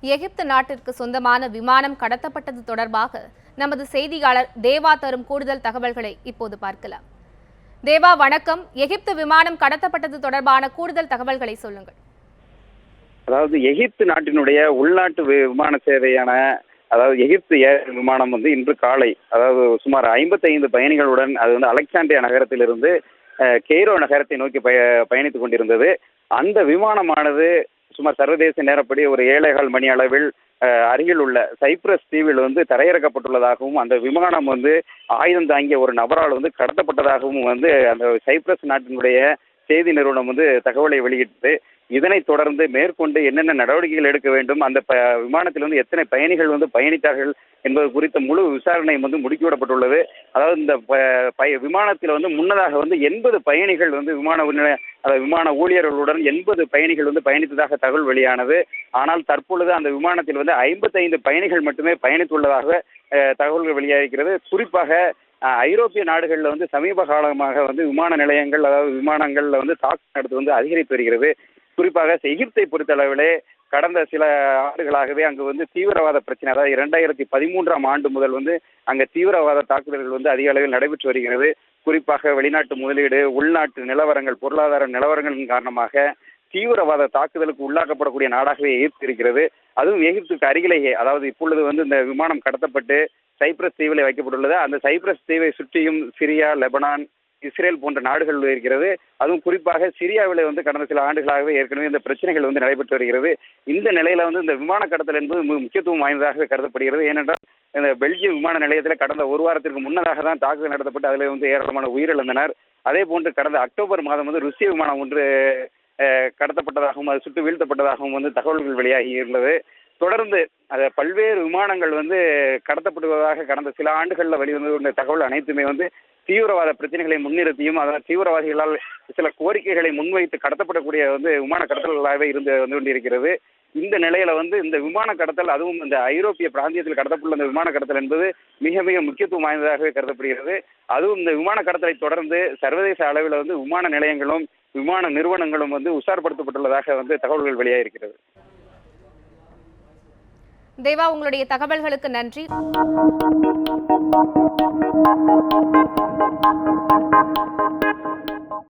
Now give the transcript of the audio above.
எகிப்து நாட்டிற்கு சொந்தமான விமானம் கடத்தப்பட்டது தொடர்பாக நமது செய்தியாளர் தேவா தரும் கூடுதல் தகவல்களை இப்போது பார்க்கலாம். தேவா வணக்கம். எகிப்து விமானம் கடத்தப்பட்டது தொடர்பான கூடுதல் தகவல்களை சொல்லுங்கள். அதாவது எகிப்து நாட்டினுடைய உள்நாட்டு விமான சேவையான எகிப்து ஏர் விமானம் இன்று காலை சுமார் 55 பயணிகளுடன் அது அலெக்சாண்ட்ரியா நகரத்திலிருந்து கெய்ரோ நகரத்தை நோக்கி பயணித்துக் கொண்டிருந்தது. அந்த விமானமானது சுமார் சர்வதேச நேரப்படி ஒரு 7:15 மணி அளவில் அருகில் உள்ள சைப்ரஸ் தீவில் தரையிறக்கப்பட்டுள்ளதாகவும் அந்த விமானம் ஆயுதம் தாங்கிய ஒரு நபரால் கடத்தப்பட்டதாகவும் அந்த சைப்ரஸ் நாட்டினுடைய செய்தி நிறுவனம் தகவலை வெளியிட்டது. இதனைத் தொடர்ந்து மேற்கொண்டு என்னென்ன நடவடிக்கைகள் எடுக்க வேண்டும், அந்த விமானத்தில் எத்தனை பயணிகள் பயணித்தார்கள் என்பது குறித்த முழு விசாரணை முடுக்கிவிடப்பட்டுள்ளது. அதாவது இந்த விமானத்தில் முன்னதாக 80 பயணிகள் விமான ஊழியர்களுடன் 80 பயணிகள் பயணித்ததாக தகவல் வெளியானது. ஆனால் தற்பொழுது அந்த விமானத்தில் 55 பயணிகள் மட்டுமே பயணித்துள்ளதாக தகவல்கள் வெளியாகிறது. குறிப்பாக ஐரோப்பிய நாடுகளில் சமீப காலமாக விமான நிலையங்கள் விமானங்கள் தாக்குதல் நடத்து அதிகரித்து வருகிறது. குறிப்பாக எகிப்தை பொறுத்தளவிலே கடந்த சில ஆண்டுகளாகவே அங்கு தீவிரவாத பிரச்சனை, அதாவது 2013ஆம் ஆண்டு முதல் அங்க தீவிரவாத தாக்குதல்கள் அதிக அளவில் நடைபெற்று வருகிறது. குறிப்பாக வெளிநாட்டு முதலீடு, உள்நாட்டு நிலவரங்கள், பொருளாதார நிலவரங்களின் காரணமாக தீவிரவாத தாக்குதலுக்கு உள்ளாக்கப்படக்கூடிய நாடாகவே எகிப்து இருக்கிறது. அதுவும் எகிப்துக்கு அருகிலேயே, அதாவது இப்பொழுது இந்த விமானம் கடத்தப்பட்டு சைப்ரஸ் தீவிலே வைக்கப்பட்டுள்ளது. அந்த சைப்ரஸ் தீவை சுற்றியும் சிரியா, லெபனான், இஸ்ரேல் போன்ற நாடுகள் இருக்கிறது. அதுவும் குறிப்பாக சிரியாவில் கடந்த சில ஆண்டுகளாகவே ஏற்கனவே இந்த பிரச்சனைகள் நடைபெற்று வருகிறது. இந்த நிலையில இந்த விமான கடத்தல் என்பது முக்கியத்துவம் வாய்ந்ததாக கருதப்படுகிறது. ஏனென்றால் இந்த பெல்ஜியம் விமான நிலையத்தில் கடந்த ஒரு வாரத்திற்கு முன்னதாக தான் தாக்குதல் நடத்தப்பட்டு அதில் ஏராளமான உயிரிழந்தனர். அதே போன்று கடந்த அக்டோபர் மாதம் ருசிய விமானம் ஒன்று கடத்தப்பட்டதாகவும் அது சுட்டு வீழ்த்தப்பட்டதாகவும் தகவல்கள் வெளியாகியுள்ளது. தொடர்ந்து பல்வேறு விமானங்கள் கடத்தப்படுவதாக கடந்த சில ஆண்டுகளில் வெளிவந்த தகவல் அனைத்துமே தீவிரவாத பிரச்சனைகளை முன்னிறுத்தியும் தீவிரவாதிகளால் சில கோரிக்கைகளை முன்வைத்து கடத்தப்படக்கூடிய விமான கடத்தல்களாகவே இருந்து கொண்டிருக்கிறது. இந்த நிலையில இந்த விமான கடத்தல், அதுவும் இந்த ஐரோப்பிய பிராந்தியத்தில் கடத்தப்பட்டுள்ள இந்த விமான கடத்தல் என்பது மிக மிக முக்கியத்துவம் வாய்ந்ததாகவே கருதப்படுகிறது. அதுவும் இந்த விமான கடத்தலை தொடர்ந்து சர்வதேச அளவில் விமான நிலையங்களும் விமான நிறுவனங்களும் உஷார்படுத்தப்பட்டுள்ளதாக தகவல்கள் வெளியாகிருக்கிறது. தேவா, உங்களுடைய தகவல்களுக்கு நன்றி.